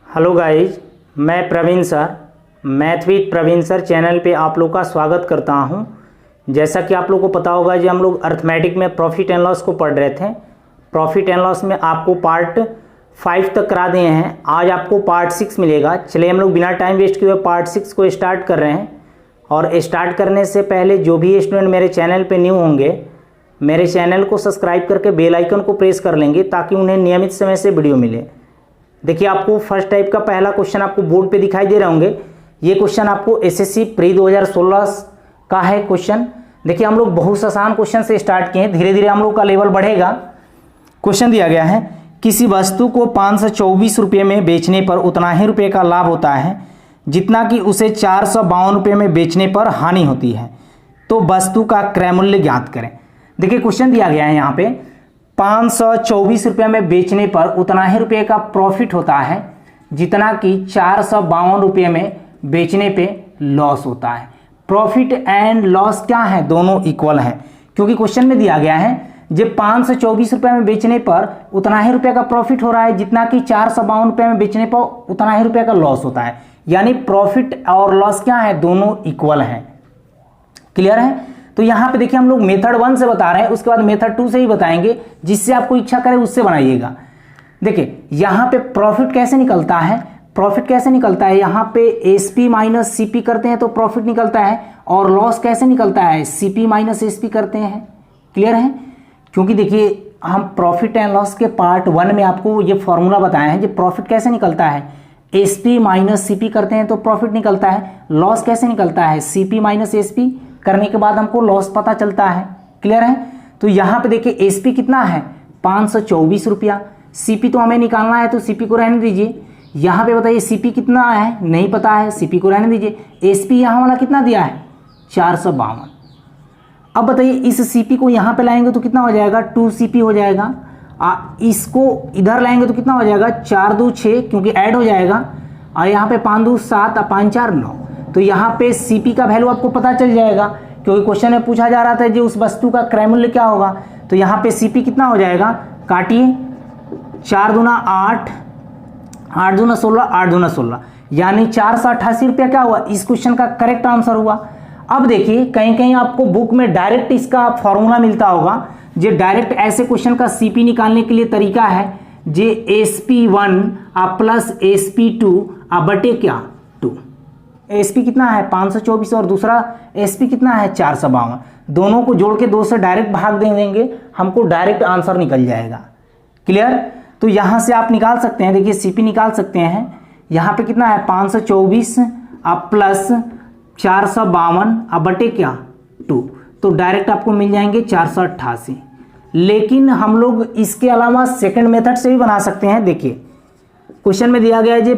Hello guys, मैं Praveen sir math with Praveen sir channel पे आप लोग का स्वागत करता हूं। जैसा कि आप लोग को पता होगा जी, हम लोग अर्थमेटिक में प्रॉफिट एंड लॉस को पढ़ रहे थे। प्रॉफिट एंड लॉस में आपको पार्ट 5 तक करा दिए हैं। आज आपको पार्ट 6 मिलेगा। चलिए हम लोग बिना टाइम वेस्ट किए पार्ट 6 को स्टार्ट कर रहे हैं। और स्टार्ट करने से पहले जो भी स्टूडेंट मेरे चैनल पे न्यू होंगे, मेरे चैनल को सब्सक्राइब करके बेल आइकन को प्रेस कर लेंगे ताकि उन्हें नियमित समय से वीडियो मिले। देखिए, आपको फर्स्ट टाइप का पहला क्वेश्चन आपको बोर्ड पे दिखाई दे रहे होंगे। ये क्वेश्चन आपको एसएससी प्री 2016 का है क्वेश्चन। देखिए, हम लोग बहुत आसान क्वेश्चन से स्टार्ट किए हैं, धीरे धीरे हम लोग का लेवल बढ़ेगा। क्वेश्चन दिया गया है, किसी वस्तु को 524 रुपये में बेचने पर उतना ही रुपये का लाभ होता है जितना कि उसे 452 रुपये में बेचने पर हानि होती है, तो वस्तु का क्रय मूल्य ज्ञात करें। देखिए, क्वेश्चन दिया गया है यहाँ पे 524 रुपये में बेचने पर उतना ही रुपये का प्रॉफिट होता है जितना कि 452 रुपये में बेचने पे लॉस होता है। प्रॉफिट एंड लॉस क्या है? दोनों इक्वल हैं, क्योंकि क्वेश्चन में दिया गया है जब 524 रुपये में बेचने पर उतना ही रुपये का प्रॉफिट हो रहा है जितना कि 452 रुपये में बेचने पर उतना ही रुपये का लॉस होता है। यानी प्रॉफिट और लॉस क्या है? दोनों इक्वल हैं। क्लियर है? तो यहाँ पे देखिए, हम लोग मेथड 1 से बता रहे हैं, उसके बाद मेथड 2 से ही बताएंगे। जिससे आपको इच्छा करे उससे बनाइएगा। देखिए, यहाँ पे प्रॉफिट कैसे निकलता है? प्रॉफिट कैसे निकलता है? यहाँ पे एसपी माइनस सीपी करते हैं तो प्रॉफिट निकलता है। और लॉस कैसे निकलता है? सीपी माइनस एसपी करते हैं। क्लियर है? क्योंकि देखिए, हम प्रॉफिट एंड लॉस के पार्ट 1 में आपको ये फॉर्मूला बताया है। जो प्रॉफिट कैसे निकलता है? एसपी माइनस सीपी करते हैं तो प्रॉफिट निकलता है। लॉस कैसे निकलता है? सीपी माइनस एसपी करने के बाद हमको लॉस पता चलता है। क्लियर है? तो यहाँ पे देखिए, एसपी कितना है? 524 रुपया। सीपी तो हमें निकालना है तो सीपी को रहने दीजिए। यहाँ पे बताइए सीपी कितना है? नहीं पता है, सीपी को रहने दीजिए। एसपी यहाँ वाला कितना दिया है? 452। अब बताइए, इस सीपी को यहाँ पे लाएंगे तो कितना हो जाएगा? 2CP हो जाएगा। इसको इधर लाएंगे तो कितना हो जाएगा? 4 2 6, क्योंकि ऐड हो जाएगा। और यहाँ पे 5 2 7 5 4 9। तो यहाँ पे सीपी का वैल्यू आपको पता चल जाएगा, क्योंकि क्वेश्चन में पूछा जा रहा था जो उस वस्तु का क्रय मूल्य क्या होगा। तो यहाँ पे सीपी कितना हो जाएगा? काटिए, 4 दूना 8, 8 दूना 16, 8 दूना 16, यानी 488 रुपया क्या हुआ? इस क्वेश्चन का करेक्ट आंसर हुआ। अब देखिए, कहीं कहीं आपको बुक में डायरेक्ट इसका फॉर्मूला मिलता होगा। जो डायरेक्ट ऐसे क्वेश्चन का सीपी निकालने के लिए तरीका है, जे SP1 प्लस SP2 बटे क्या 2। एसपी कितना है? 524 और दूसरा एसपी कितना है? 452। दोनों को जोड़ के 2 से डायरेक्ट भाग दे देंगे, हमको डायरेक्ट आंसर निकल जाएगा। क्लियर? तो यहां से आप निकाल सकते हैं। देखिए, सीपी निकाल सकते हैं। यहां पे कितना है? 524 प्लस 452 बटे क्या 2। तो डायरेक्ट आपको मिल जाएंगे 488। लेकिन हम लोग इसके अलावा सेकंड मेथड से भी बना सकते हैं। देखिए, क्वेश्चन में दिया गया है,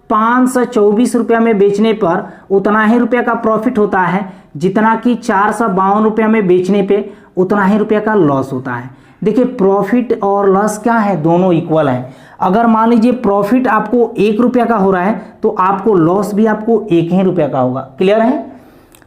524 रुपया में बेचने पर उतना ही रुपया का प्रॉफिट होता है जितना कि 452 रुपया में बेचने पे उतना ही रुपया का लॉस होता है। देखिए, प्रॉफिट और लॉस क्या है? दोनों इक्वल हैं। अगर मान लीजिए प्रॉफिट आपको 1 रुपया का हो रहा है तो आपको लॉस भी आपको 1 ही रुपया का होगा। क्लियर है?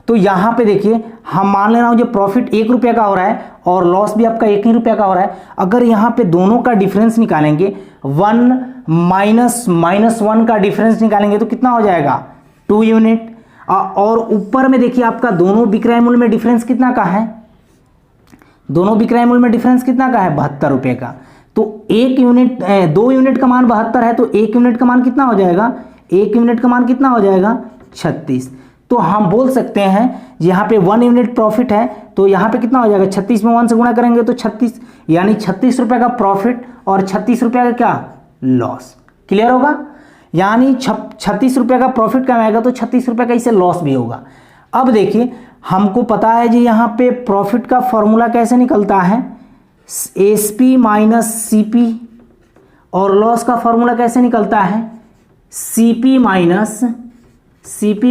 तो यहाँ पे देखिए, हम मान ले रहा हूँ जो प्रॉफिट 1 रुपया का हो रहा है और लॉस भी आपका 1 ही रुपया का हो रहा है। अगर यहाँ पे दोनों का डिफरेंस निकालेंगे, 1 माइनस -1 का डिफरेंस निकालेंगे तो कितना हो जाएगा? 2 यूनिट। और ऊपर में देखिए, आपका दोनों विक्रय मूल्य में डिफरेंस कितना का है? दोनों विक्रय मूल्य में डिफरेंस कितना का है? 72 रुपये का। तो 2 यूनिट का मान 72 है तो 1 यूनिट का मान कितना हो जाएगा? 1 यूनिट का मान कितना हो जाएगा? 36। तो हम बोल सकते हैं यहाँ पे 1 यूनिट प्रॉफिट है तो यहाँ पे कितना हो जाएगा? 36 में 1 से गुणा करेंगे तो 36, यानी 36 रुपये का प्रॉफिट और 36 रुपये का क्या? लॉस। क्लियर होगा? यानी 36 रुपये का प्रॉफिट कमाएगा तो 36 रुपये का इसे लॉस भी होगा। अब देखिए, हमको पता है जी यहाँ पे प्रॉफिट का फॉर्मूला कैसे निकलता है? SP minus CP. और लॉस का फॉर्मूला कैसे निकलता है? CP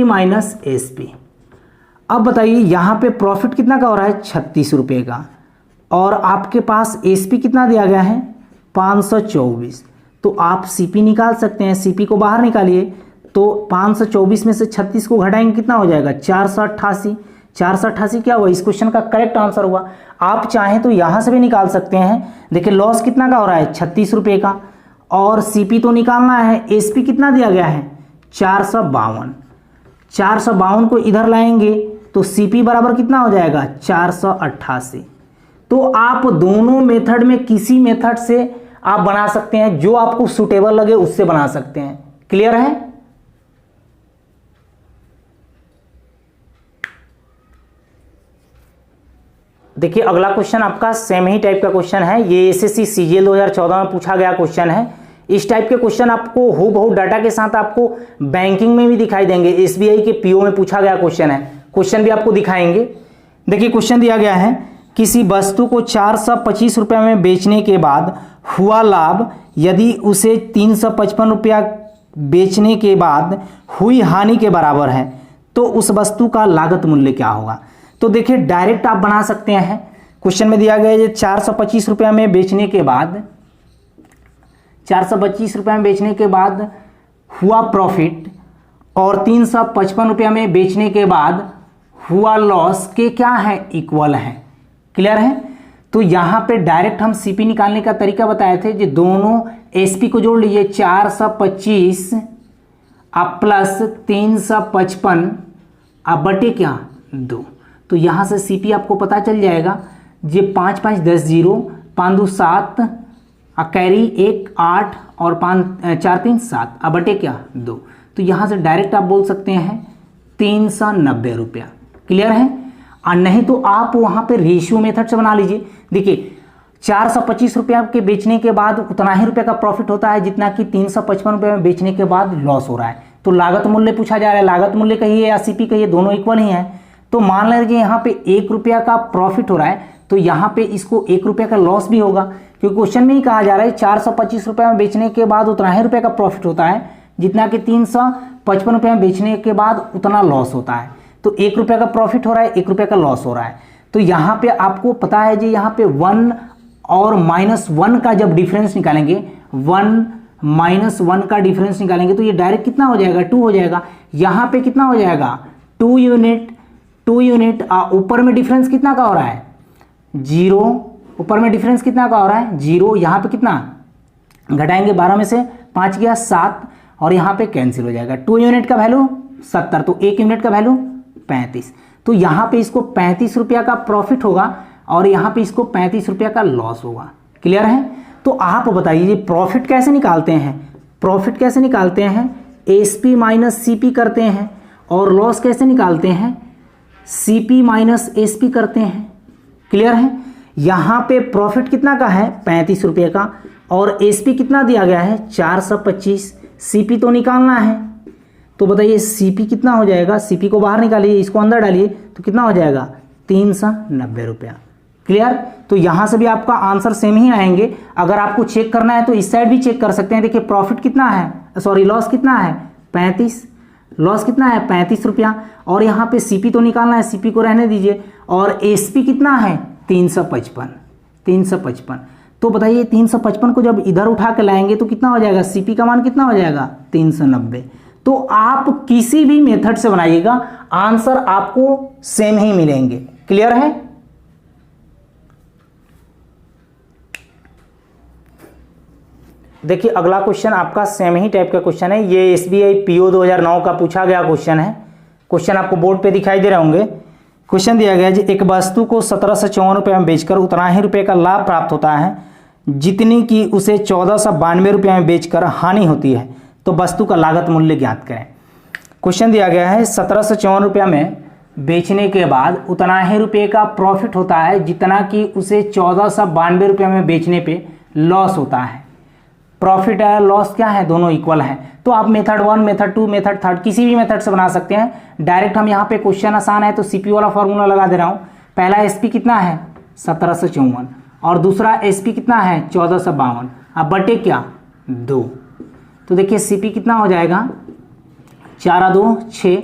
minus SP. अब बताइए, यहाँ पे प्रॉफिट कितना का हो रहा है? 36 रुपये का। और आपके पास एसपी कितना दिया गया है? 524। तो आप सीपी निकाल सकते हैं। सीपी को बाहर निकालिए तो 524 में से 36 को घटाएंगे, कितना हो जाएगा? 488। 488 क्या हुआ? इस क्वेश्चन का करेक्ट आंसर हुआ। आप चाहें तो यहां से भी निकाल सकते हैं। देखिए, लॉस कितना का हो रहा है? 36 रुपये का। और सीपी तो निकालना है। एसपी कितना दिया गया है 452। 452 को इधर लाएंगे तो सीपी बराबर कितना हो जाएगा 488। तो आप दोनों मेथड में किसी मेथड से आप बना सकते हैं, जो आपको सुटेबल लगे उससे बना सकते हैं। क्लियर है? देखिए अगला क्वेश्चन आपका सेम ही टाइप का क्वेश्चन है। ये एसएससी सीजीएल 2014 में पूछा गया क्वेश्चन है। इस टाइप के क्वेश्चन आपको हूबहू डाटा के साथ आपको बैंकिंग में भी दिखाई देंगे। एसबीआई के पीओ में पूछा गया क्वेश्चन है, क्वेश्चन भी आपको दिखाएंगे। देखिए क्वेश्चन दिया गया है, किसी वस्तु को 425 रुपये में बेचने के बाद हुआ लाभ यदि उसे 355 रुपया बेचने के बाद हुई हानि के बराबर है तो उस वस्तु का लागत मूल्य क्या होगा। तो देखिए डायरेक्ट आप बना सकते हैं। क्वेश्चन में दिया गया है 425 रुपये में बेचने के बाद 425 रुपये में बेचने के बाद हुआ प्रॉफिट और 355 रुपये में बेचने के बाद हुआ लॉस के क्या है इक्वल है। क्लियर है? तो यहाँ पे डायरेक्ट हम सीपी निकालने का तरीका बताए थे। जो दोनों एसपी को जोड़ लीजिए 425 अब प्लस 355 अब बटे क्या 2। तो यहाँ से सीपी आपको पता चल जाएगा। ये 5 5 10 0 5 2 7 कैरी 1 8 और 5 4 3 7 अब बटे क्या 2। तो यहाँ से डायरेक्ट आप बोल सकते हैं 390 रुपया। क्लियर है? और नहीं तो आप वहाँ पे रेशियो मेथड से बना लीजिए। देखिए 425 रुपया के बेचने के बाद उतना ही रुपये का प्रॉफिट होता है जितना कि 355 रुपये में बेचने के बाद लॉस हो रहा है। तो लागत मूल्य पूछा जा रहा है, लागत मूल्य कहिए या सीपी कहिए, दोनों इक्वल ही है। तो मान लीजिए यहाँ पे 1 रुपया का प्रॉफिट हो रहा है तो यहाँ पे इसको 1 रुपया का लॉस भी होगा, क्योंकि क्वेश्चन में ही कहा जा रहा है 425 रुपये में बेचने के बाद उतना ही रुपये का प्रॉफिट होता है जितना कि 355 रुपये में बेचने के बाद उतना लॉस होता है। तो 1 रुपये का प्रॉफिट हो रहा है, 1 रुपये का लॉस हो रहा है। तो यहाँ पे आपको पता है जी, यहाँ पे 1 और -1 का जब डिफरेंस निकालेंगे, 1 -1 का डिफरेंस निकालेंगे तो ये डायरेक्ट कितना हो जाएगा 2 हो जाएगा। यहाँ पे कितना हो जाएगा 2 यूनिट। ऊपर में डिफरेंस कितना का हो रहा है 0। ऊपर में डिफरेंस कितना का हो रहा है 0। यहाँ पे कितना घटाएंगे 12 में से 5 गया 7 और यहाँ पे कैंसिल हो जाएगा। 2 यूनिट का वैल्यू 70 तो 1 यूनिट का वैल्यू 35। तो यहाँ पे इसको 35 रुपया का प्रॉफिट होगा और यहाँ पे इसको 35 रुपया का लॉस होगा। क्लियर है? तो आप बताइए प्रॉफिट कैसे निकालते हैं। प्रॉफिट कैसे निकालते हैं, एसपी माइनस सीपी करते हैं। और लॉस कैसे निकालते हैं, सीपी माइनस एसपी करते हैं। क्लियर है? यहाँ पे प्रॉफिट कितना का है 35 रुपये का और एसपी कितना दिया गया है 425। सीपी तो निकालना है, तो बताइए सीपी कितना हो जाएगा। सीपी को बाहर निकालिए, इसको अंदर डालिए तो कितना हो जाएगा 390 रुपया। क्लियर? तो यहाँ से भी आपका आंसर सेम ही आएंगे। अगर आपको चेक करना है तो इस साइड भी चेक कर सकते हैं। देखिए प्रॉफिट कितना है, सॉरी लॉस कितना है 35, लॉस कितना है 35 रुपया और यहाँ पे सीपी तो निकालना है, सीपी को रहने दीजिए। और एसपी कितना है 355। तो बताइए 355 को जब इधर उठा के लाएंगे तो कितना हो जाएगा, सीपी का मान कितना हो जाएगा 390। तो आप किसी भी मेथड से बनाइएगा आंसर आपको सेम ही मिलेंगे। क्लियर है? देखिए अगला क्वेश्चन आपका सेम ही टाइप का क्वेश्चन है। ये एसबीआई पीओ 2009 का पूछा गया क्वेश्चन है। क्वेश्चन आपको बोर्ड पे दिखाई दे रहे होंगे। क्वेश्चन दिया गया है, एक वस्तु को 1754 रुपये में बेचकर उतना ही रुपये का लाभ प्राप्त होता है जितनी कि उसे 1492 रुपये में बेचकर हानि होती है, तो वस्तु का लागत मूल्य ज्ञात करें। क्वेश्चन दिया गया है 1754 रुपये में बेचने के बाद उतना ही रुपये का प्रॉफिट होता है जितना कि उसे 1492 रुपये में बेचने पे लॉस होता है। प्रॉफिट है लॉस क्या है, दोनों इक्वल हैं। तो आप मेथड 1, मेथड 2, मेथड 3 किसी भी मेथड से बना सकते हैं। डायरेक्ट हम यहाँ पे क्वेश्चन आसान है तो सीपी वाला फॉर्मूला लगा दे रहा हूँ। पहला एसपी कितना है 1754 और दूसरा एसपी कितना है 1452। अब बटे क्या 2। तो देखिए सीपी कितना हो जाएगा 4 2 6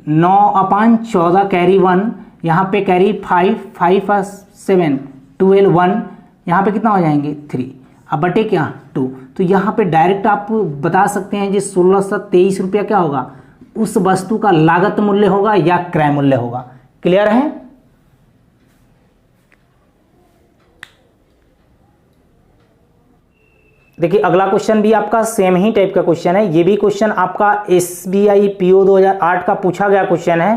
9/14 कैरी 1, यहाँ पे कैरी 5 5 7 12 1, यहाँ पे कितना हो जाएंगे 3। अब बटे क्या 2। तो यहाँ पे डायरेक्ट आप बता सकते हैं जी 1623 रुपया क्या होगा, उस वस्तु का लागत मूल्य होगा या क्रय मूल्य होगा। क्लियर है? देखिए अगला क्वेश्चन भी आपका सेम ही टाइप का क्वेश्चन है। ये भी क्वेश्चन आपका SBI PO 2008 का पूछा गया क्वेश्चन है।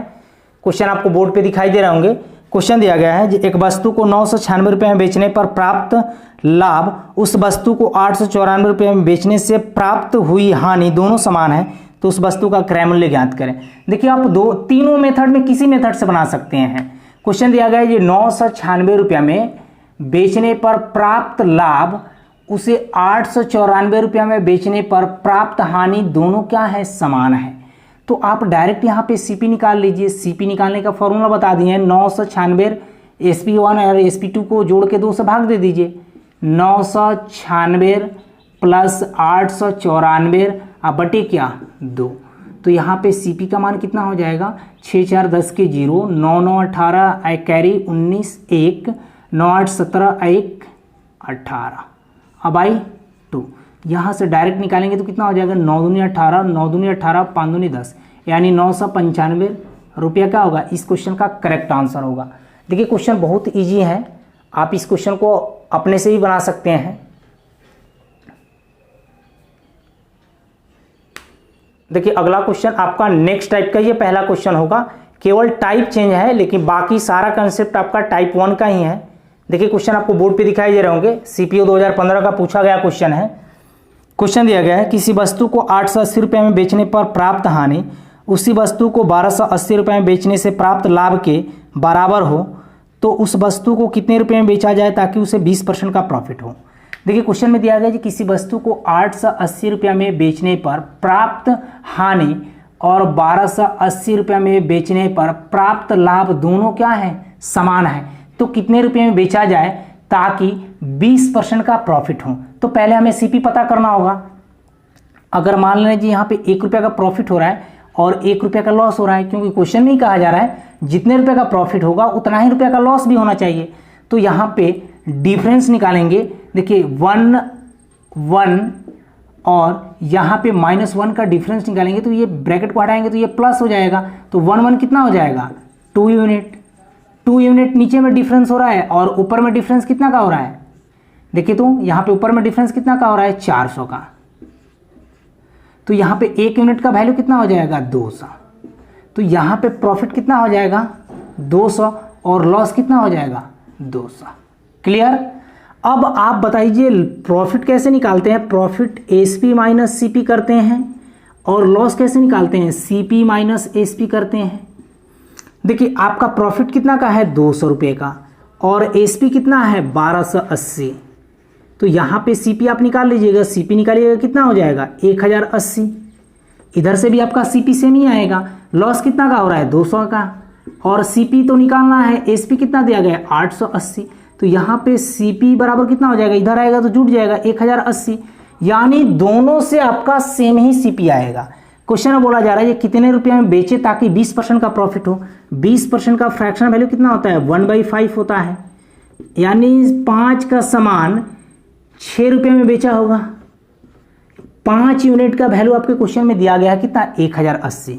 क्वेश्चन आपको बोर्ड पे दिखाई दे रहे होंगे। क्वेश्चन दिया गया है, एक वस्तु को 996 रुपये में बेचने पर प्राप्त लाभ उस वस्तु को 894 रुपये में बेचने से प्राप्त हुई हानि दोनों समान है, तो उस वस्तु का क्रय मूल्य ज्ञात करें। देखिए आप तीनों मेथड में किसी मेथड से बना सकते हैं। क्वेश्चन दिया गया है ये 996 रुपये में बेचने पर प्राप्त लाभ उसे 894 रुपये में बेचने पर प्राप्त हानि दोनों क्या है, समान है। तो आप डायरेक्ट यहाँ पे सीपी निकाल लीजिए। सीपी निकालने का फॉर्मूला बता दिए, 996 SP1 और SP2 को जोड़ के 2 से भाग दे दीजिए। 996 प्लस 894 अब बटे क्या 2। तो यहाँ पे सीपी का मान कितना हो जाएगा, 6 4 10 के 0, 9 9 18 कैरी 19 1, 9 8 17 1 18 अब आई 2। यहाँ से डायरेक्ट निकालेंगे तो कितना हो जाएगा, 9 दूनी 18, 9 दूनी 18, 5 दूनी 10, यानी 995 रुपया क्या होगा, इस क्वेश्चन का करेक्ट आंसर होगा। देखिए क्वेश्चन बहुत इजी है, आप इस क्वेश्चन को अपने से ही बना सकते हैं। देखिए अगला क्वेश्चन आपका नेक्स्ट टाइप का, ये पहला क्वेश्चन होगा, केवल टाइप चेंज है लेकिन बाकी सारा कंसेप्ट आपका टाइप 1 का ही है। देखिए क्वेश्चन आपको बोर्ड पे दिखाई दे रहे होंगे, CPO 2015 का पूछा गया क्वेश्चन है। क्वेश्चन दिया गया है, किसी वस्तु को 880 रुपये में बेचने पर प्राप्त हानि उसी वस्तु को 1280 रुपये में बेचने से प्राप्त लाभ के बराबर हो, तो उस वस्तु को कितने रुपये में बेचा जाए ताकि उसे 20% का प्रॉफिट हो। देखिए क्वेश्चन में दिया गया कि किसी वस्तु को 880 रुपये में बेचने पर प्राप्त हानि और 1280 रुपये में बेचने पर प्राप्त लाभ दोनों क्या है, समान है, तो कितने रुपये में बेचा जाए ताकि 20% का प्रॉफिट हो। तो पहले हमें सीपी पता करना होगा। अगर मान लें जी यहाँ पे 1 रुपये का प्रॉफिट हो रहा है और 1 रुपये का लॉस हो रहा है, क्योंकि क्वेश्चन में ही कहा जा रहा है जितने रुपये का प्रॉफिट होगा उतना ही रुपये का लॉस भी होना चाहिए। तो यहाँ पे डिफरेंस निकालेंगे। देखिए 1 1 और यहाँ पे -1 का डिफरेंस निकालेंगे, तो ये ब्रैकेट को हटाएंगे तो ये प्लस हो जाएगा। तो 1 1 कितना हो जाएगा, 2 यूनिट। 2 यूनिट नीचे में डिफरेंस हो रहा है और ऊपर में डिफरेंस कितना का हो रहा है, देखिए तो यहाँ पे ऊपर में डिफरेंस कितना का हो रहा है, 400 का। तो यहाँ पे 1 यूनिट का वैल्यू कितना हो जाएगा, 200। तो यहाँ पे प्रॉफिट कितना हो जाएगा, 200, और लॉस कितना हो जाएगा, 200। क्लियर। अब आप बताइए प्रॉफिट कैसे निकालते हैं। प्रॉफिट SP माइनस CP करते हैं, और लॉस कैसे निकालते हैं, CP माइनस SP करते हैं। देखिए आपका प्रॉफिट कितना का है, 200 रुपये का, और SP कितना है, 1280। तो यहाँ पे CP आप निकाल लीजिएगा, CP निकालिएगा कितना हो जाएगा, 1080। इधर से भी आपका CP सेम ही आएगा। लॉस कितना का हो रहा है, 200 का, और CP तो निकालना है, SP कितना दिया गया है, 880। तो यहाँ पे CP बराबर कितना हो जाएगा, इधर आएगा तो जुट जाएगा 1080, यानी दोनों से आपका सेम ही CP आएगा। क्वेश्चन में बोला जा रहा है ये कितने रुपये में बेचे ताकि 20% का प्रॉफिट हो। 20% का फ्रैक्शन वैल्यू कितना होता है, 1/5 होता है, यानी 5 का सामान 6 रुपये में बेचा होगा। 5 यूनिट का वैल्यू आपके क्वेश्चन में दिया गया है कितना, 1080।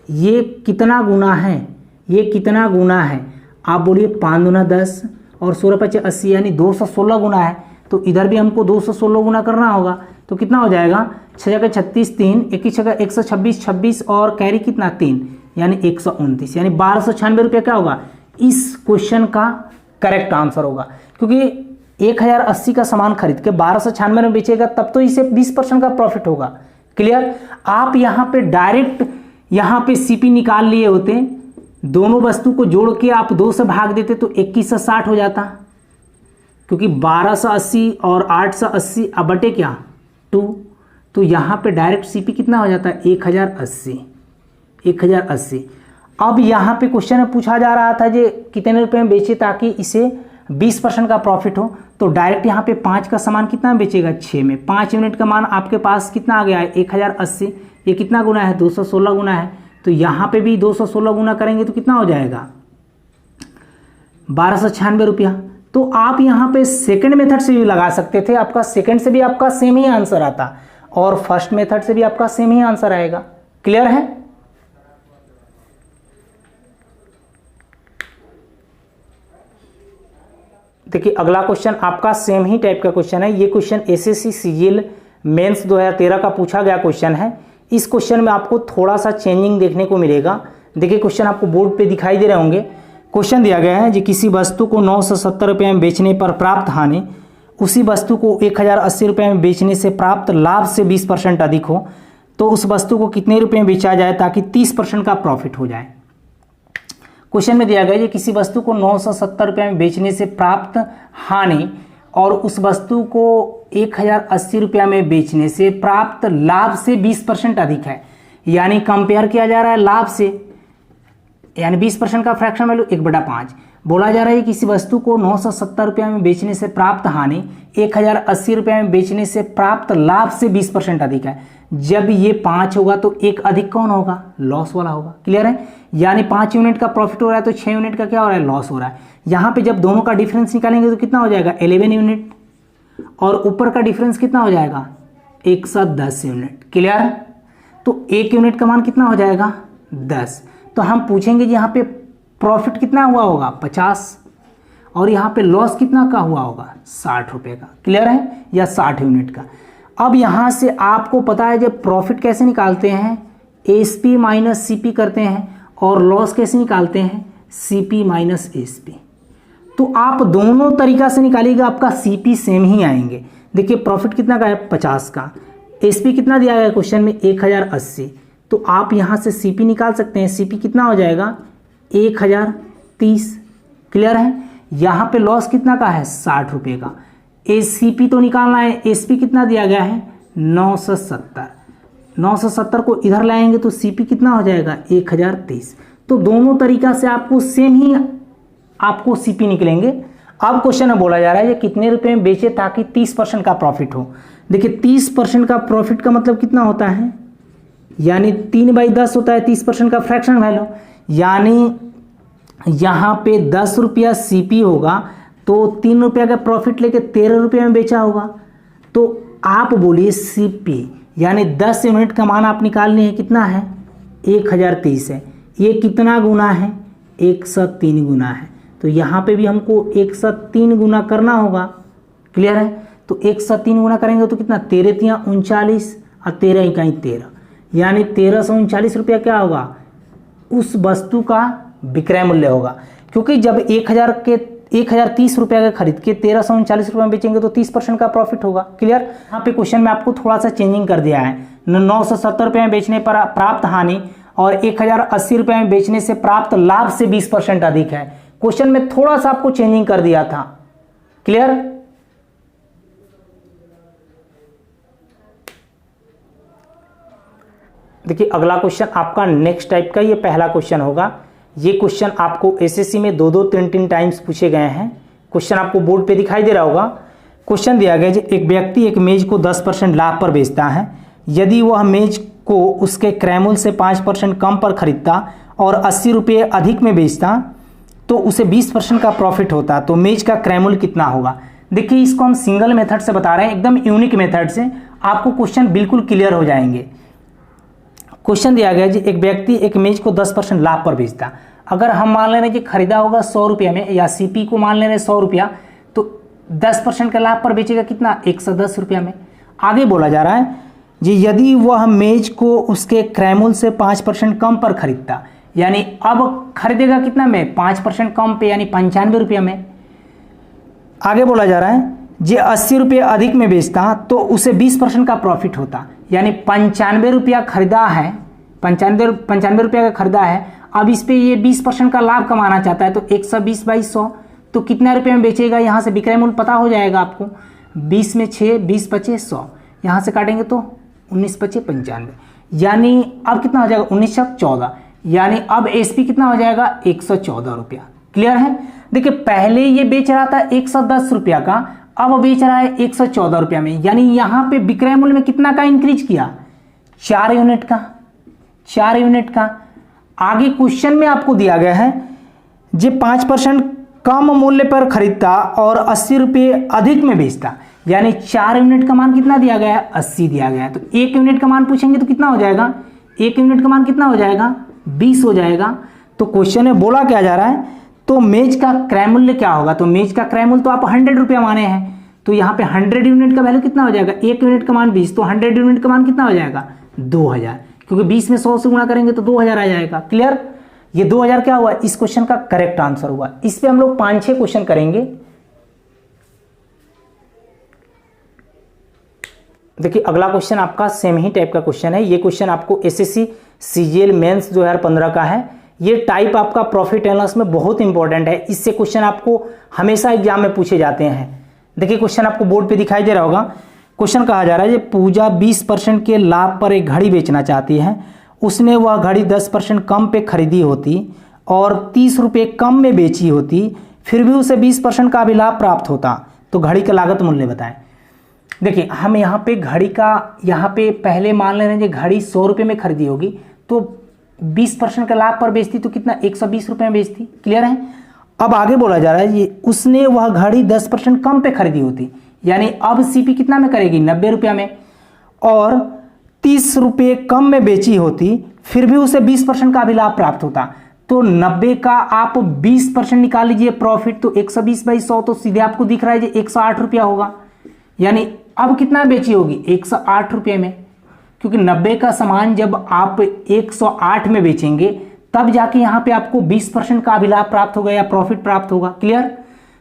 ये कितना गुना है, ये कितना गुना है, आप बोलिए 5 दूना 10 और 16 5 80, यानी 216 गुना है। तो इधर भी हमको 216 गुना करना होगा, तो कितना हो जाएगा, 6 जगह 36, 3 21 जगह 126, 26 और कैरी कितना 3, यानी 129, यानी 1296 रुपये क्या होगा, इस क्वेश्चन का करेक्ट आंसर होगा। क्योंकि 1080 का सामान खरीद के 1296 में बेचेगा तब तो इसे 20% का प्रॉफिट होगा। क्लियर। आप यहाँ पे डायरेक्ट यहाँ पे CP निकाल लिए होते, दोनों वस्तु को जोड़ के आप 2 से भाग देते तो 2160 हो जाता, क्योंकि 1280 और 880 अब बटे क्या 2। तो यहाँ पे डायरेक्ट CP कितना हो जाता है, 1080। 1080। अब यहाँ पे क्वेश्चन में पूछा जा रहा था ये कितने रुपए में बेचे ताकि इसे 20% का प्रॉफिट हो। तो डायरेक्ट यहाँ पे 5 का सामान कितना में बेचेगा, 6 में। 5 यूनिट का मान आपके पास कितना आ गया है, 1080। ये कितना गुना है, 216 गुना है। तो यहाँ पे भी 216 गुना करेंगे तो कितना हो जाएगा, 1296 रुपया। तो आप यहाँ पे सेकंड मेथड से भी लगा सकते थे, आपका सेकंड से भी आपका सेम ही आंसर आता, और फर्स्ट मेथड से भी आपका सेम ही आंसर आएगा। क्लियर है। देखिए अगला क्वेश्चन आपका सेम ही टाइप का क्वेश्चन है। ये क्वेश्चन एसएससी सीजीएल मेंस 2013 का पूछा गया क्वेश्चन है। इस क्वेश्चन में आपको थोड़ा सा चेंजिंग देखने को मिलेगा। देखिए क्वेश्चन आपको बोर्ड पे दिखाई दे रहे होंगे। क्वेश्चन दिया गया है, जी किसी वस्तु को 970 रुपये में बेचने पर प्राप्त हानि उसी वस्तु को 1080 रुपये में बेचने से प्राप्त लाभ से 20% अधिक हो तो उस वस्तु को कितने रुपये में बेचा जाए ताकि 30% का प्रॉफिट हो जाए। क्वेश्चन में दिया गया है किसी वस्तु को 970 रुपये में बेचने से प्राप्त हानि और उस वस्तु को 1080 रुपया में बेचने से प्राप्त लाभ से 20% अधिक है। यानी कंपेयर किया जा रहा है लाभ से, यानी 20% का फ्रैक्शन वैल्यू 1/5। बोला जा रहा है किसी वस्तु को 970 रुपया में बेचने से प्राप्त हानि 1080 रुपया में बेचने से प्राप्त लाभ से 20% अधिक है। जब ये 5 होगा तो एक अधिक कौन होगा? लॉस वाला होगा। क्लियर है? यानी 5 यूनिट का प्रॉफिट हो रहा है तो 6 यूनिट का क्या हो रहा है? लॉस हो रहा है। यहाँ पे जब दोनों का डिफरेंस निकालेंगे तो कितना हो जाएगा? 11 यूनिट, और ऊपर का डिफरेंस कितना हो जाएगा? 110 यूनिट। क्लियर? तो 1 यूनिट का मान कितना हो जाएगा? 10। तो हम पूछेंगे जी यहाँ पे प्रॉफिट कितना हुआ होगा? 50, और यहाँ पे लॉस कितना का हुआ होगा? 60 रुपये का। क्लियर है? या 60 यूनिट का। अब यहाँ से आपको पता है जब प्रॉफिट कैसे निकालते हैं? एसपी माइनस सीपी करते हैं, और लॉस कैसे निकालते हैं? CP minus SP. तो आप दोनों तरीका से निकालिएगा, आपका सीपी सेम ही आएंगे। देखिए प्रॉफिट कितना का है? 50 का। एसपी कितना दिया गया है क्वेश्चन में? 1080। तो आप यहाँ से सीपी निकाल सकते हैं। सीपी कितना हो जाएगा? 1030। क्लियर है? यहाँ पे लॉस कितना का है? 60 रुपये का। एससीपी तो निकालना है। एसपी कितना दिया गया है? 970। 970 को इधर लाएंगे तो सीपी कितना हो जाएगा? 1030। तो दोनों तरीका से आपको सेम ही आपको सीपी निकलेंगे। अब क्वेश्चन में बोला जा रहा है कि कितने रुपए में बेचे ताकि 30% का प्रॉफिट हो। देखिए 30% का प्रॉफिट का मतलब कितना होता है? यानी 3/10 होता है 30% का फ्रैक्शन वैल्यू। यानी यहाँ पे 10 रुपया सीपी होगा तो 3 रुपया का प्रॉफिट लेके 13 रुपये में बेचा होगा। तो आप बोलिए सीपी यानी 10 यूनिट का मान आप निकालने हैं, कितना है? 1030 है। ये कितना गुना है? 103 गुना है। तो यहाँ पे भी हमको 103 गुना करना होगा। क्लियर है? तो 103 गुना करेंगे तो कितना? 13 × 39 और 13 × 13, यानी 1339 रुपया क्या होगा? उस वस्तु का विक्रय मूल्य होगा। क्योंकि जब 1030 रुपया का खरीद के 1339 रुपये में बेचेंगे तो 30% का प्रॉफिट होगा। क्लियर? यहाँ पे क्वेश्चन में आपको थोड़ा सा चेंजिंग कर दिया है। 970 रुपये में बेचने पर प्राप्त हानि और 1080 रुपये में बेचने से प्राप्त लाभ से 20% अधिक है। क्वेश्चन में थोड़ा सा आपको चेंजिंग कर दिया था। क्लियर? देखिए अगला क्वेश्चन आपका नेक्स्ट टाइप का, ये पहला क्वेश्चन होगा। ये क्वेश्चन आपको एसएससी में 2-2, 3-3 टाइम्स पूछे गए हैं। क्वेश्चन आपको बोर्ड पे दिखाई दे रहा होगा। क्वेश्चन दिया गया है एक व्यक्ति एक मेज को 10% लाभ पर बेचता है। यदि वह मेज को उसके क्रय मूल्य से 5% कम पर खरीदता और 80 रुपये अधिक में बेचता तो उसे 20% का प्रॉफिट होता, तो मेज का क्रय मूल्य कितना होगा? देखिए इसको हम सिंगल मेथड से बता रहे हैं, एकदम यूनिक मेथड से। आपको क्वेश्चन बिल्कुल क्लियर हो जाएंगे। क्वेश्चन दिया गया जी एक व्यक्ति एक मेज को 10% लाभ पर बेचता। अगर हम मान ले रहे हैं कि खरीदा होगा 100 रुपये में, या सीपी को मान ले रहे हैं 100 रुपया, तो 10% का लाभ पर बेचेगा कितना? 110 रुपया में। आगे बोला जा रहा है जी यदि वह मेज को उसके क्रय मूल्य से 5% कम पर खरीदता, यानी अब खरीदेगा कितना में? 5% कम पे, यानी 95 रुपया में। आगे बोला जा रहा है जी 80 रुपये अधिक में बेचता तो उसे 20% का प्रॉफिट होता, यानी 95 रुपया खरीदा है, 95 रुपया का खरीदा है। अब इस पे ये 20% का लाभ कमाना चाहता है, तो 120/100 तो कितना रुपये में बेचेगा? यहाँ से विक्रय मूल्य पता हो जाएगा आपको। 20 में 6, 20×5 100, यहाँ से काटेंगे तो 19×5 95, यानी अब कितना हो जाएगा? 1914, यानी अब एसपी कितना हो जाएगा? 114 रुपया। क्लियर है? देखिए पहले ये बेच रहा था 110 रुपया का, अब बेच रहा है 114 रुपया में, यानी यहाँ पे विक्रय मूल्य में कितना का इंक्रीज किया? 4 यूनिट का। 4 यूनिट का। आगे क्वेश्चन में आपको दिया गया है जे 5% कम मूल्य पर खरीदता और 80 रुपये अधिक में बेचता, यानी 4 यूनिट का मान कितना दिया गया है? 80 दिया गया है। तो 1 यूनिट का मान पूछेंगे तो कितना हो जाएगा? 1 यूनिट का मान कितना हो जाएगा? 20 हो जाएगा। तो क्वेश्चन में बोला क्या जा रहा है? तो मेज का क्रय मूल्य क्या होगा, तो मेज का क्रय मूल्य तो आप 100 रुपया माने हैं, तो यहाँ पे 100 यूनिट का वैल्यू कितना हो जाएगा, 1 यूनिट का मान 20, तो 100 यूनिट का मान कितना हो जाएगा 2000, क्योंकि 20 में 100 से गुणा करेंगे तो 2000 आ जाएगा। क्लियर, ये 2000 क्या हुआ, इस क्वेश्चन का करेक्ट आंसर हुआ। इस पे हम लोग 5-6 क्वेश्चन करेंगे। देखिए अगला क्वेश्चन आपका सेम ही टाइप का क्वेश्चन है। ये क्वेश्चन आपको एसएससी सीजीएल मेंस 2015 का है। ये टाइप आपका प्रॉफिट एंड लॉस में बहुत इंपॉर्टेंट है, इससे क्वेश्चन आपको हमेशा एग्जाम में पूछे जाते हैं। देखिए क्वेश्चन आपको बोर्ड पे दिखाई दे रहा होगा। क्वेश्चन कहा जा रहा है, ये पूजा 20% के लाभ पर एक घड़ी बेचना चाहती है। उसने वह घड़ी 10% कम पे खरीदी होती और 30 रुपये कम में बेची होती, फिर भी उसे 20% का भी लाभ प्राप्त होता, तो घड़ी का लागत मूल्य बताएं। देखिए हम यहाँ पे घड़ी का, यहाँ पे पहले मान ले रहे हैं घड़ी 100 रुपये में खरीदी होगी, तो 20% का लाभ पर बेचती तो कितना 120 रुपये में बेचती। क्लियर है। अब आगे बोला जा रहा है, ये उसने वह घड़ी 10% कम पे खरीदी होती, यानी अब सीपी कितना में करेगी 90 रुपया में, और 30 रुपये कम में बेची होती, फिर भी उसे 20% का भी लाभ प्राप्त होता। तो 90 का आप 20% निकाल लीजिए प्रॉफिट, तो 120/100 तो सीधे आपको दिख रहा है जी 108 रुपया होगा। यानी अब कितना बेची होगी 108 रुपये में, क्योंकि 90 का सामान जब आप 108 में बेचेंगे तब जाके यहाँ पे आपको 20% का भी लाभ प्राप्त होगा या प्रॉफिट प्राप्त होगा। क्लियर।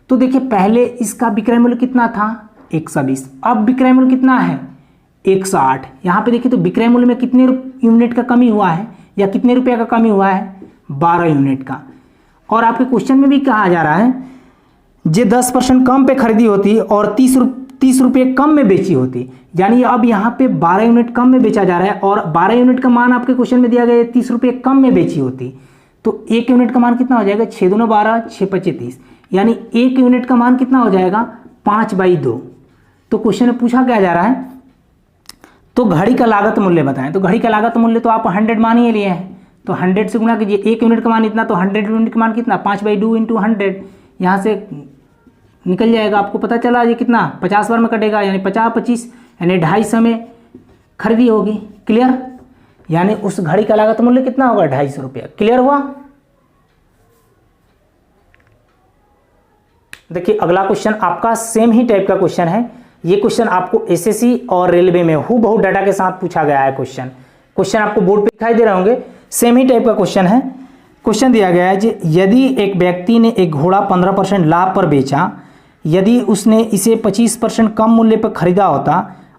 तो देखिए पहले इसका विक्रय मूल्य कितना था 120, अब विक्रय मूल्य कितना है 108। यहाँ पे देखिए तो विक्रय मूल्य में कितने यूनिट का कमी हुआ है या कितने रुपये का कमी हुआ है 12 यूनिट का। और आपके क्वेश्चन में भी कहा जा रहा है जे 10% कम पे खरीदी होती और 30 रुपये कम में बेची होती, यानी अब यहाँ पे 12 यूनिट कम में बेचा जा रहा है और 12 यूनिट का मान आपके क्वेश्चन में दिया गया है 30 रुपये कम में बेची होती, तो 1 यूनिट का मान कितना हो जाएगा 6 दूना 12 6 25 30, यानी 1 यूनिट का मान कितना हो जाएगा 5/2। तो क्वेश्चन में पूछा क्या जा रहा है, तो घड़ी का लागत मूल्य बताएं। तो घड़ी का लागत मूल्य तो आप 100 मान ही लिए हैं, तो 100 से गुणा कीजिए, 1 यूनिट का मान इतना, तो 100 यूनिट का मान कितना 5/2 × 100, यहाँ से निकल जाएगा। आपको पता चला ये कितना 50 बार में कटेगा, यानी 50/25 यानी 250 में खरीदी होगी। क्लियर। यानी उस घड़ी का लागत मूल्य कितना होगा 250 रुपया। क्लियर हुआ। देखिए अगला क्वेश्चन आपका सेम ही टाइप का क्वेश्चन है। ये क्वेश्चन आपको एसएससी और रेलवे में हूबहू डाटा के साथ पूछा गया है। क्वेश्चन आपको बोर्ड पे दिखाई दे रहे होंगे। सेम ही टाइप का क्वेश्चन है। क्वेश्चन दिया गया है कि यदि एक व्यक्ति ने एक घोड़ा 15% लाभ पर बेचा, यदि उसने इसे 25% कम मूल्य पर खरीदा होता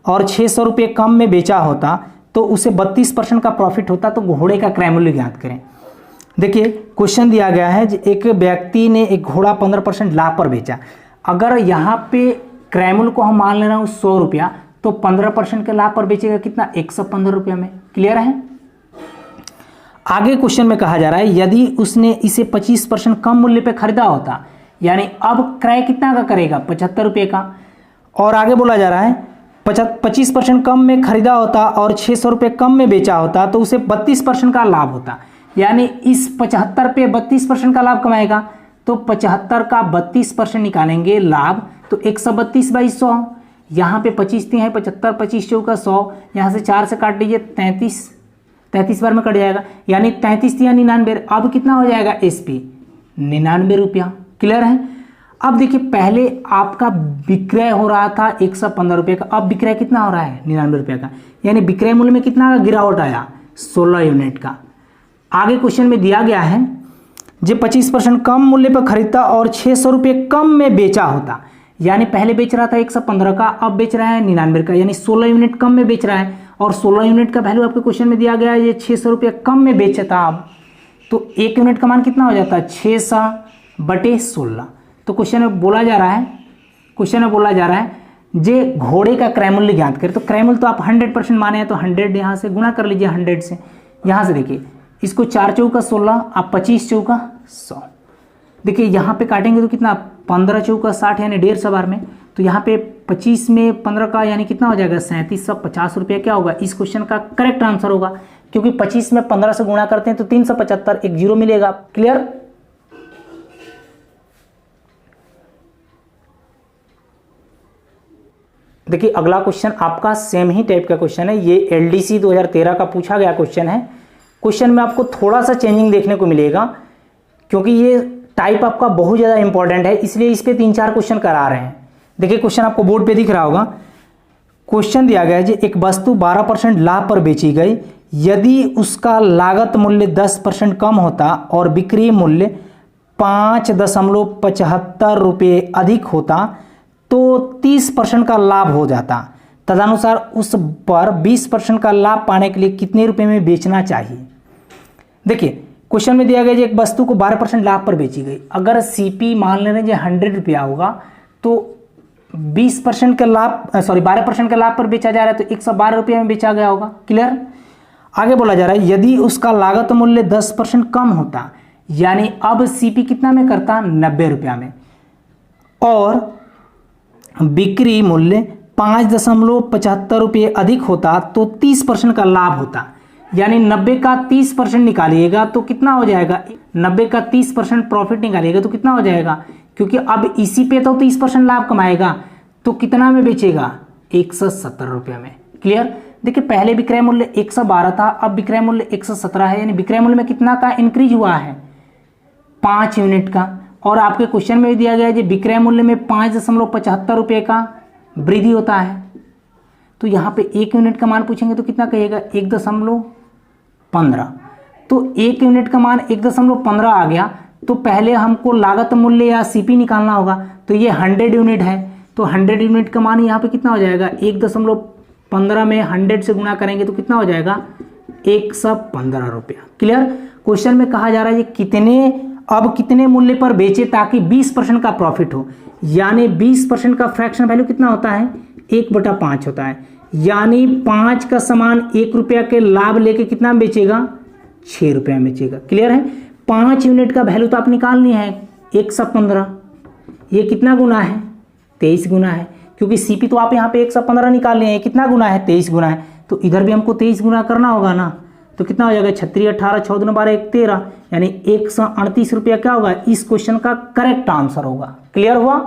और 600 रुपये कम में बेचा होता, तो उसे 32% का प्रॉफिट होता, तो घोड़े का क्रय मूल्य ज्ञात करें। देखिए क्वेश्चन दिया गया है एक व्यक्ति ने एक घोड़ा 15% लाभ पर बेचा। अगर यहाँ पे क्रय मूल्य को हम मान ले रहे हैं 100 रुपया, तो 15% के लाभ पर बेचेगा कितना 115 रुपया में। क्लियर है। आगे क्वेश्चन में कहा जा रहा है यदि उसने इसे 25% कम मूल्य पे खरीदा होता, यानी अब क्रय कितना का करेगा 75 रुपये का, और आगे बोला जा रहा है 25% कम में खरीदा होता और 600 रुपये कम में बेचा होता, तो उसे 32% का लाभ होता। यानी इस 75 पे 32% का लाभ कमाएगा, तो 75 का 32% निकालेंगे लाभ, तो 132/100, यहाँ पे 25 है 75, 25 चौका 100, यहाँ से 4 से काट लीजिए 33 बार में कट जाएगा, यानी 33 या 99। अब कितना हो जाएगा एसपी 99 रुपया। क्लियर है। अब देखिए पहले आपका विक्रय हो रहा था 115 रुपये का, अब विक्रय कितना हो रहा है 99 रुपये का, यानी विक्रय मूल्य में कितना का गिरावट आया 16 यूनिट का। आगे क्वेश्चन में दिया गया है जो 25% कम मूल्य पर खरीदता और 600 रुपये कम में बेचा होता, यानी पहले बेच रहा था 115 का, अब बेच रहा है 99 का, यानी 16 यूनिट कम में बेच रहा है, और 16 यूनिट का वैल्यू आपके क्वेश्चन में दिया गया है ये 600 रुपये कम में बेचता। अब तो 1 यूनिट का मान कितना हो जाता है 600/16। तो क्वेश्चन में बोला जा रहा है जे घोड़े का क्रय मूल्य ज्ञात करें। तो क्रय मूल्य तो आप 100% माने हैं, तो 100 यहाँ से गुणा कर लीजिए 100 से। यहाँ से देखिए इसको 4 चौका 16, आप 25 चौका 100। देखिए यहाँ पे काटेंगे तो कितना 15 चौका 60, यानी 150 बार में, तो यहाँ पे 25 में 15 का यानी कितना हो जाएगा 3750 रुपये क्या होगा, इस क्वेश्चन का करेक्ट आंसर होगा। क्योंकि 25 में 15 से गुणा करते हैं तो 375, एक जीरो मिलेगा। क्लियर। देखिए अगला क्वेश्चन आपका सेम ही टाइप का क्वेश्चन है। ये एलडीसी 2013 का पूछा गया क्वेश्चन है। क्वेश्चन में आपको थोड़ा सा चेंजिंग देखने को मिलेगा, क्योंकि ये टाइप आपका बहुत ज़्यादा इंपॉर्टेंट है, इसलिए इस पे 3-4 क्वेश्चन करा रहे हैं। देखिए क्वेश्चन आपको बोर्ड पे दिख रहा होगा। क्वेश्चन दिया गया है जी, एक वस्तु 12% लाभ पर बेची गई, यदि उसका लागत मूल्य 10% कम होता और बिक्री मूल्य 5.75 रुपये अधिक होता तो 30% का लाभ हो जाता। तदनुसार उस पर 20% का लाभ पाने के लिए कितने रुपए में बेचना चाहिए। देखिए क्वेश्चन में दिया गया है एक वस्तु को 12% लाभ पर बेची गई। अगर सीपी मान ले रहे हैं 100 रुपया होगा तो 20% का लाभ 12% का लाभ पर बेचा जा रहा है तो 112 रुपये में बेचा गया होगा। क्लियर। आगे बोला जा रहा है यदि उसका लागत मूल्य 10% कम होता, यानी अब सीपी कितना में करता 90 रुपया में, और बिक्री मूल्य 5.75 रुपये अधिक होता तो 30% का लाभ होता। यानी 90 का 30% निकालिएगा तो कितना हो जाएगा, 90 का 30% प्रॉफिट निकालिएगा तो कितना हो जाएगा, क्योंकि अब इसी पे तो 30% लाभ कमाएगा तो कितना में बेचेगा 170 रुपये में। क्लियर। देखिए पहले विक्रय मूल्य 112 था, अब विक्रय मूल्य 117 है, यानी विक्रय मूल्य में कितना का इंक्रीज हुआ है 5 यूनिट का। और आपके क्वेश्चन में भी दिया गया है विक्रय मूल्य में 5.75 रुपये का वृद्धि होता है। तो यहाँ पे 1 यूनिट का मान पूछेंगे तो कितना कहिएगा 1.15। तो 1 यूनिट का मान 1.15 आ गया तो पहले हमको लागत मूल्य या सीपी निकालना होगा। तो ये 100 यूनिट है तो 100 यूनिट का मान यहाँ पे कितना हो जाएगा 1.15 में 100 से गुणा करेंगे तो कितना हो जाएगा 115 रुपया। क्लियर। क्वेश्चन में कहा जा रहा है कितने मूल्य पर बेचे ताकि 20% का प्रॉफिट हो, यानी 20% का फ्रैक्शन वैल्यू कितना होता है 1/5 होता है, यानी 5 का समान 1 रुपया के लाभ लेके कितना में बेचेगा 6 रुपया में बेचेगा। क्लियर है। 5 यूनिट का वैल्यू तो आप निकालनी है 115, ये कितना गुना है 23 गुना है, क्योंकि सीपी तो आप यहाँ पे 115 निकाल लिए हैं, कितना गुना है 23 गुना है, तो इधर भी हमको 23 गुना करना होगा ना। तो कितना हो जाएगा 36 18 14 12 1 13, यानी 138 रुपया क्या होगा इस क्वेश्चन का करेक्ट आंसर होगा। क्लियर हुआ।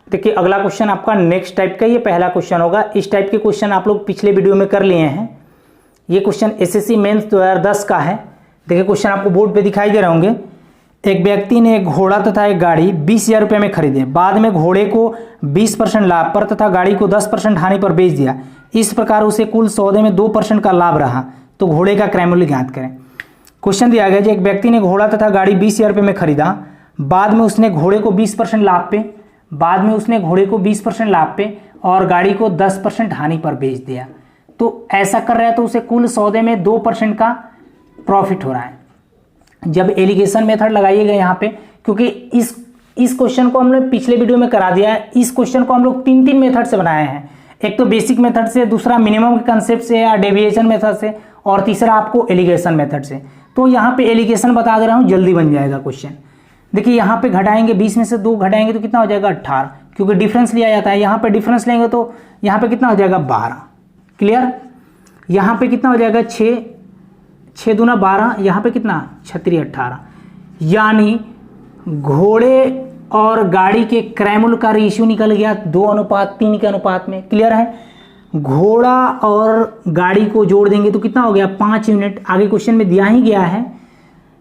देखिए अगला क्वेश्चन आपका नेक्स्ट टाइप का, ये पहला क्वेश्चन होगा। इस टाइप के क्वेश्चन आप लोग पिछले वीडियो में कर लिए हैं। ये क्वेश्चन एसएससी मेंस 2010 का है। देखिए क्वेश्चन आपको बोर्ड पे दिखाई दे रहे होंगे। एक व्यक्ति ने एक घोड़ा तथा एक गाड़ी 20,000 रुपये में खरीदे, बाद में घोड़े को 20% लाभ पर तथा गाड़ी को 10% हानि पर बेच दिया। इस प्रकार उसे कुल सौदे में 2% का लाभ रहा, तो घोड़े का क्रय मूल्य ज्ञात करें। क्वेश्चन दिया गया एक व्यक्ति ने घोड़ा तथा गाड़ी 20,000 रुपये में खरीदा, बाद में उसने घोड़े को 20% लाभ पे और गाड़ी को 10% हानि पर बेच दिया। तो ऐसा कर रहा है तो उसे कुल सौदे में 2% का प्रॉफिट हो रहा है। जब एलिगेशन मेथड लगाइएगा यहाँ पे, क्योंकि इस क्वेश्चन को हमने पिछले वीडियो में करा दिया है। इस क्वेश्चन को हम लोग 3 मेथड से बनाए हैं, एक तो बेसिक मेथड से, दूसरा मिनिमम के कंसेप्ट से या डेविएशन मेथड से, और तीसरा आपको एलिगेशन मेथड से। तो यहाँ पे एलिगेशन बता दे रहा हूँ, जल्दी बन जाएगा क्वेश्चन। देखिए यहाँ पे घटाएंगे 20 में से 2 घटाएंगे तो कितना हो जाएगा 18, क्योंकि डिफरेंस लिया जाता है। यहाँ पे डिफरेंस लेंगे तो यहाँ पे कितना हो जाएगा 12। क्लियर। यहाँ पे कितना हो जाएगा 6 दूना 12, यहाँ पे कितना 36 18, यानी घोड़े और गाड़ी के क्रय मूल्य का रेशियो निकल गया 2:3 के अनुपात में। क्लियर है। घोड़ा और गाड़ी को जोड़ देंगे तो कितना हो गया 5 यूनिट। आगे क्वेश्चन में दिया ही गया है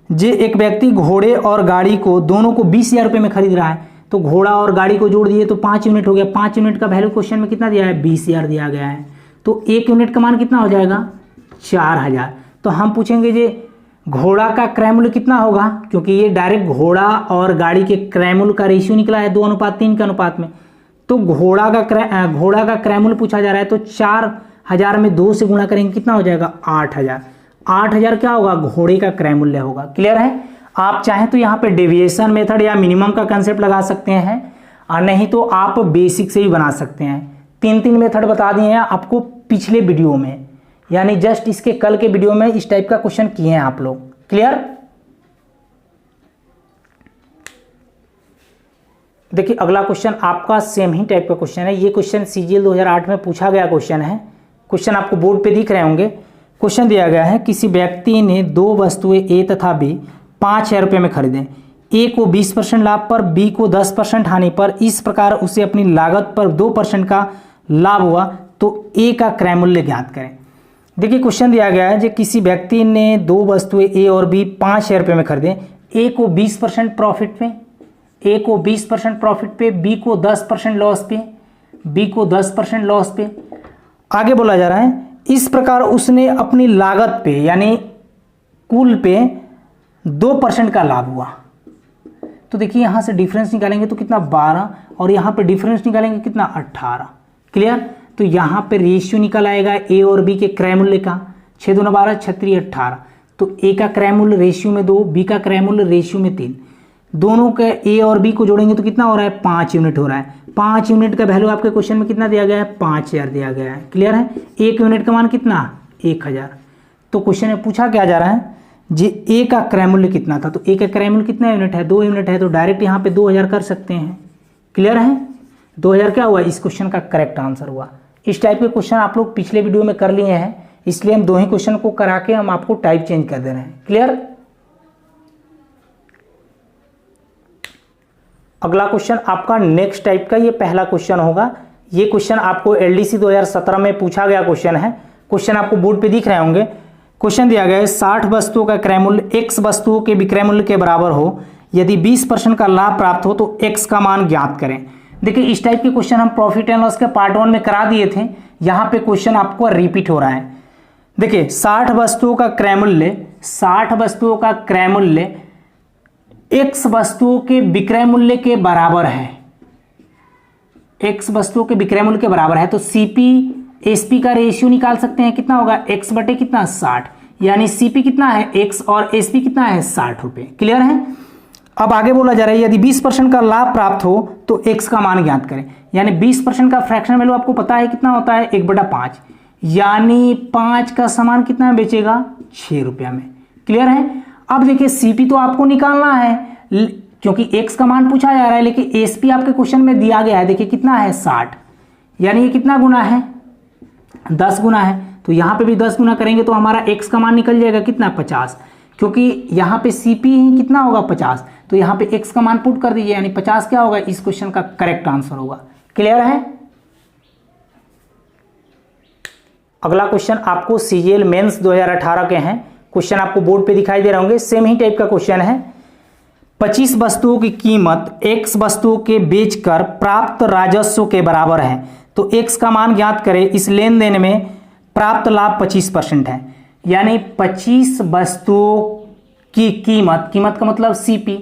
जे एक व्यक्ति घोड़े और गाड़ी को दोनों को 20,000 रुपये में खरीद रहा है, तो घोड़ा और गाड़ी को जोड़ दिए तो 5 यूनिट हो गया। 5 यूनिट का वैल्यू क्वेश्चन में कितना दिया है 20,000 दिया गया है, तो 1 यूनिट का मान कितना हो जाएगा 4,000। तो हम पूछेंगे जे घोड़ा का क्रय मूल्य कितना होगा, क्योंकि ये डायरेक्ट घोड़ा और गाड़ी के क्रय मूल्य का रेशियो निकला है 2:3 के अनुपात में। तो घोड़ा का क्रय मूल्य पूछा जा रहा है, तो 4,000 में 2 से गुणा करेंगे कितना हो जाएगा 8,000। 8,000 क्या होगा घोड़े का क्रय मूल्य होगा। क्लियर है। आप चाहें तो यहाँ पे डेविएशन मेथड या मिनिमम का कंसेप्ट लगा सकते हैं, और नहीं तो आप बेसिक से ही बना सकते हैं। 3 मेथड बता दिए हैं आपको पिछले वीडियो में, यानी जस्ट इसके कल के वीडियो में इस टाइप का क्वेश्चन किए हैं आप लोग। क्लियर। देखिए अगला क्वेश्चन आपका सेम ही टाइप का क्वेश्चन है। ये क्वेश्चन सीजीएल 2008 में पूछा गया क्वेश्चन है। क्वेश्चन आपको बोर्ड पे दिख रहे होंगे। क्वेश्चन दिया गया है किसी व्यक्ति ने 2 वस्तुएं ए तथा बी 5,000 रुपये में खरीदे। ए को 20% लाभ पर, बी को 10% हानि पर। इस प्रकार उसे अपनी लागत पर 2% का लाभ हुआ, तो ए का क्रय मूल्य ज्ञात करें। देखिए क्वेश्चन दिया गया है, जो किसी व्यक्ति ने दो वस्तुएं ए और बी 5,000 रुपये में खरीदे, ए को 20% प्रॉफिट पे, ए को 20% प्रॉफिट पे, बी को 10% लॉस पे, बी को 10% लॉस पे। आगे बोला जा रहा है इस प्रकार उसने अपनी लागत पे यानी कुल पे 2% का लाभ हुआ। तो देखिए यहां से डिफरेंस निकालेंगे तो कितना 12 और यहां पे डिफरेंस निकालेंगे कितना 18। क्लियर। तो यहां पे रेशियो निकल आएगा ए और बी के क्रय मूल्य का, 6 दूना 12 36 18। तो ए का क्रय मूल्य रेशियो में 2, बी का क्रय मूल्य रेशियो में 3, दोनों के ए और बी को जोड़ेंगे तो कितना हो रहा है 5 यूनिट हो रहा है। 5 यूनिट का वैल्यू आपके क्वेश्चन में कितना दिया गया है 5000 दिया गया है। क्लियर है। 1 यूनिट का मान कितना 1000। तो क्वेश्चन में पूछा क्या जा रहा है जी ए का क्रय मूल्य कितना था, तो ए का क्रय मूल्य कितना यूनिट है 2 यूनिट है, तो डायरेक्ट यहाँ पे 2000 कर सकते हैं। क्लियर है। 2000 क्या हुआ इस क्वेश्चन का करेक्ट आंसर हुआ। इस टाइप के क्वेश्चन आप लोग पिछले वीडियो में कर लिए हैं, इसलिए हम 2 ही क्वेश्चन को करा के हम आपको टाइप चेंज कर दे रहे हैं। क्लियर। अगला क्वेश्चन आपका नेक्स्ट टाइप का ये पहला क्वेश्चन होगा। ये क्वेश्चन आपको एलडीसी 2017 में पूछा गया क्वेश्चन है। क्वेश्चन आपको बोर्ड पे दिख रहे होंगे। क्वेश्चन दिया गया है 60 वस्तुओं का क्रय मूल्य x वस्तुओं के विक्रय मूल्य के बराबर हो, यदि 20% का लाभ प्राप्त हो तो x का मान ज्ञात करें। देखिए इस टाइप के क्वेश्चन हम प्रॉफिट एंड लॉस के पार्ट 1 में करा दिए थे, यहाँ पे क्वेश्चन आपको रिपीट हो रहा है। देखिए 60 वस्तुओं का क्रय मूल्य, 60 वस्तुओं का क्रय मूल्य x वस्तुओं के विक्रय मूल्य के बराबर है, x वस्तुओं के विक्रय मूल्य के बराबर है। तो सीपी एसपी का रेशियो निकाल सकते हैं, कितना होगा x बटे कितना 60, यानी सीपी कितना है x और एसपी कितना है 60 रुपए। क्लियर है। अब आगे बोला जा रहा है यदि 20% का लाभ प्राप्त हो तो x का मान ज्ञात करें, यानी 20% का फ्रैक्शन वैल्यू आपको पता है कितना होता है 1/5, यानी 5 का सामान कितना में बेचेगा 6 रुपया में। क्लियर है। अब देखिए सीपी तो आपको निकालना है क्योंकि x का मान पूछा जा रहा है, लेकिन एसपी आपके क्वेश्चन में दिया गया है, देखिए कितना है 60, यानी ये कितना गुना है 10 गुना है। तो यहां पे भी 10 गुना करेंगे तो हमारा x का मान निकल जाएगा कितना 50, क्योंकि यहां पे सीपी ही कितना होगा 50, तो यहां पे x का मान पुट कर दीजिए, यानी 50 क्या होगा इस क्वेश्चन का करेक्ट आंसर होगा। क्लियर है। अगला क्वेश्चन आपको सीजीएल मेंस 2018 के हैं। क्वेश्चन आपको बोर्ड पे दिखाई दे रहे होंगे, सेम ही टाइप का क्वेश्चन है। 25 वस्तुओं की कीमत x वस्तुओं के बेचकर प्राप्त राजस्व के बराबर है, तो x का मान ज्ञात करें। इस लेन देन में प्राप्त लाभ 25% है, यानी 25 वस्तुओं की कीमत, कीमत का मतलब सीपी,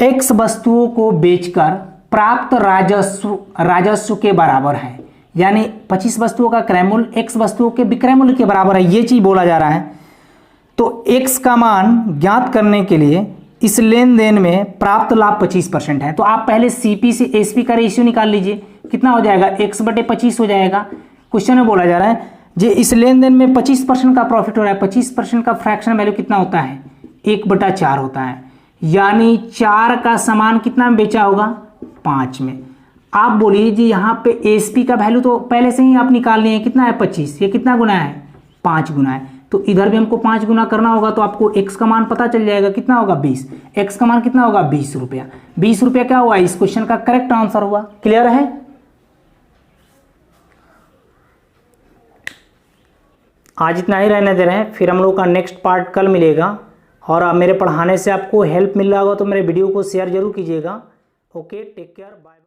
x वस्तुओं को बेचकर प्राप्त राजस्व के बराबर है, यानी 25 वस्तुओं का क्रय मूल्य x वस्तुओं के विक्रय मूल्य के बराबर है, ये चीज बोला जा रहा है। तो x का मान ज्ञात करने के लिए इस लेन देन में प्राप्त लाभ 25% है, तो आप पहले सीपी से एसपी का रेशियो निकाल लीजिए, कितना हो जाएगा x बटे 25 हो जाएगा। क्वेश्चन में बोला जा रहा है जे इस लेन देन में 25% का प्रॉफिट हो रहा है, 25% का फ्रैक्शन वैल्यू कितना होता है 1/4 होता है, यानी 4 का सामान कितना में बेचा होगा 5 में। आप बोलिए जी यहाँ पे एसपी का वैल्यू तो पहले से ही आप निकाल लिए हैं, कितना है 25, ये कितना गुना है 5 गुना है, तो इधर भी हमको 5 गुना करना होगा, तो आपको x का मान पता चल जाएगा कितना होगा 20, x का मान कितना होगा 20 रुपया। 20 रुपया क्या हुआ इस क्वेश्चन का करेक्ट आंसर हुआ। क्लियर है। आज इतना ही रहने दे रहे हैं, फिर हम लोग का नेक्स्ट पार्ट कल मिलेगा। और मेरे पढ़ाने से आपको हेल्प मिल रहा होगा तो मेरे वीडियो को शेयर जरूर कीजिएगा। Okay, take care, bye.